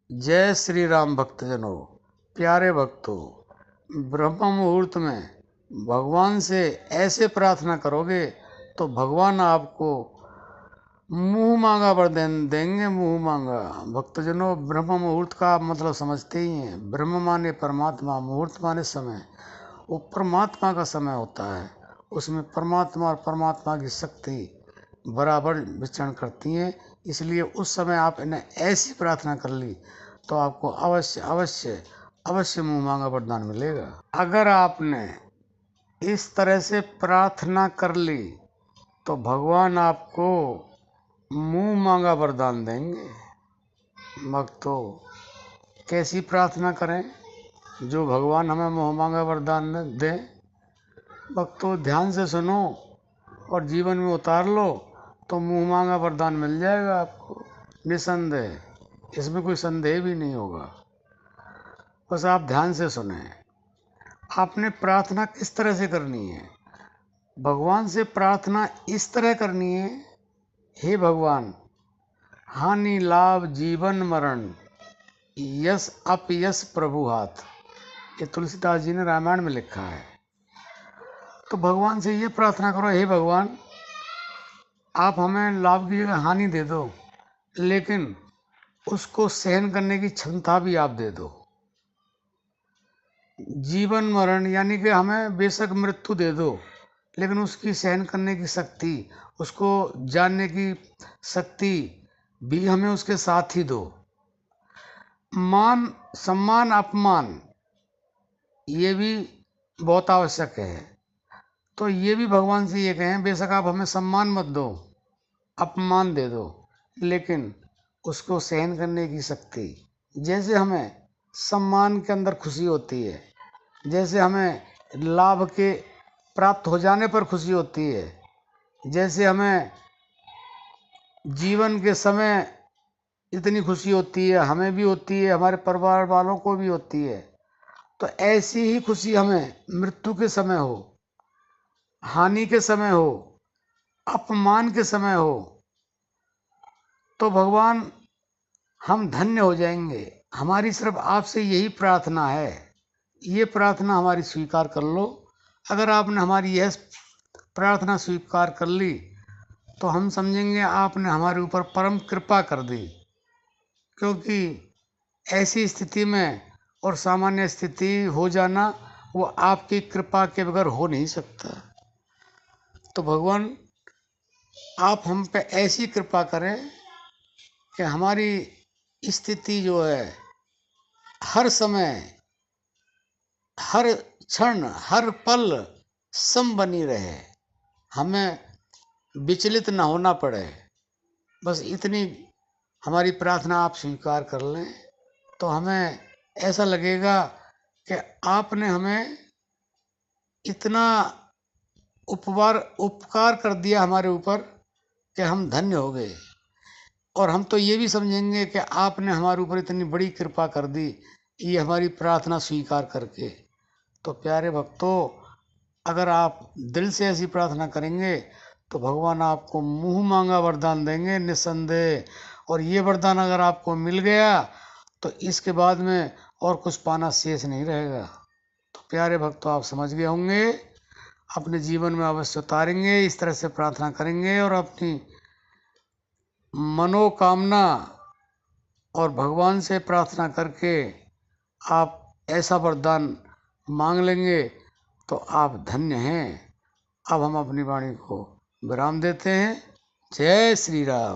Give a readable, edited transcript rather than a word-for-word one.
जय श्री राम भक्तजनों, प्यारे भक्तों। ब्रह्म मुहूर्त में भगवान से ऐसे प्रार्थना करोगे तो भगवान आपको मुंह मांगा वरदान देंगे। मुंह मांगा भक्तजनों, ब्रह्म मुहूर्त का आप मतलब समझते ही हैं। ब्रह्म माने परमात्मा, मुहूर्त माने समय। वो परमात्मा का समय होता है, उसमें परमात्मा और परमात्मा की शक्ति बराबर विचरण करती हैं। इसलिए उस समय आप इन्हें ऐसी प्रार्थना कर ली तो आपको अवश्य अवश्य अवश्य मुंह मांगा वरदान मिलेगा। अगर आपने इस तरह से प्रार्थना कर ली तो भगवान आपको मुंह मांगा वरदान देंगे। भक्तों, कैसी प्रार्थना करें जो भगवान हमें मुंह मांगा वरदान दें? भक्तों, ध्यान से सुनो और जीवन में उतार लो तो मुंह मांगा वरदान मिल जाएगा आपको, निसंदेह। इसमें कोई संदेह भी नहीं होगा। बस आप ध्यान से सुने। आपने प्रार्थना किस तरह से करनी है? भगवान से प्रार्थना इस तरह करनी है, हे भगवान, हानि लाभ जीवन मरण यश अपयश प्रभु हाथ। ये तुलसीदास जी ने रामायण में लिखा है। तो भगवान से ये प्रार्थना करो, हे भगवान, आप हमें लाभ की जगह हानि दे दो, लेकिन उसको सहन करने की क्षमता भी आप दे दो। जीवन मरण यानी कि हमें बेशक मृत्यु दे दो, लेकिन उसकी सहन करने की शक्ति, उसको जानने की शक्ति भी हमें उसके साथ ही दो। मान सम्मान अपमान ये भी बहुत आवश्यक है। तो ये भी भगवान से ये कहें, बेशक आप हमें सम्मान मत दो, अपमान दे दो, लेकिन उसको सहन करने की शक्ति। जैसे हमें सम्मान के अंदर खुशी होती है, जैसे हमें लाभ के प्राप्त हो जाने पर खुशी होती है, जैसे हमें जीवन के समय इतनी खुशी होती है, हमें भी होती है, हमारे परिवार वालों को भी होती है, तो ऐसी ही खुशी हमें मृत्यु के समय हो, हानि के समय हो, अपमान के समय हो, तो भगवान हम धन्य हो जाएंगे। हमारी सिर्फ आपसे यही प्रार्थना है, ये प्रार्थना हमारी स्वीकार कर लो। अगर आपने हमारी यह प्रार्थना स्वीकार कर ली तो हम समझेंगे आपने हमारे ऊपर परम कृपा कर दी, क्योंकि ऐसी स्थिति में और सामान्य स्थिति हो जाना वो आपकी कृपा के बगैर हो नहीं सकता। तो भगवान, आप हम पे ऐसी कृपा करें कि हमारी स्थिति जो है हर समय, हर क्षण, हर पल सम बनी रहे, हमें विचलित ना होना पड़े। बस इतनी हमारी प्रार्थना आप स्वीकार कर लें तो हमें ऐसा लगेगा कि आपने हमें इतना उपकार कर दिया हमारे ऊपर कि हम धन्य हो गए। और हम तो ये भी समझेंगे कि आपने हमारे ऊपर इतनी बड़ी कृपा कर दी ये हमारी प्रार्थना स्वीकार करके। तो प्यारे भक्तों, अगर आप दिल से ऐसी प्रार्थना करेंगे तो भगवान आपको मुंह मांगा वरदान देंगे, निसंदेह। और ये वरदान अगर आपको मिल गया तो इसके बाद में और कुछ पाना शेष नहीं रहेगा। तो प्यारे भक्तों, आप समझ गए होंगे, अपने जीवन में अवश्य उतारेंगे, इस तरह से प्रार्थना करेंगे और अपनी मनोकामना और भगवान से प्रार्थना करके आप ऐसा वरदान मांग लेंगे तो आप धन्य हैं। अब हम अपनी वाणी को विराम देते हैं। जय श्री राम।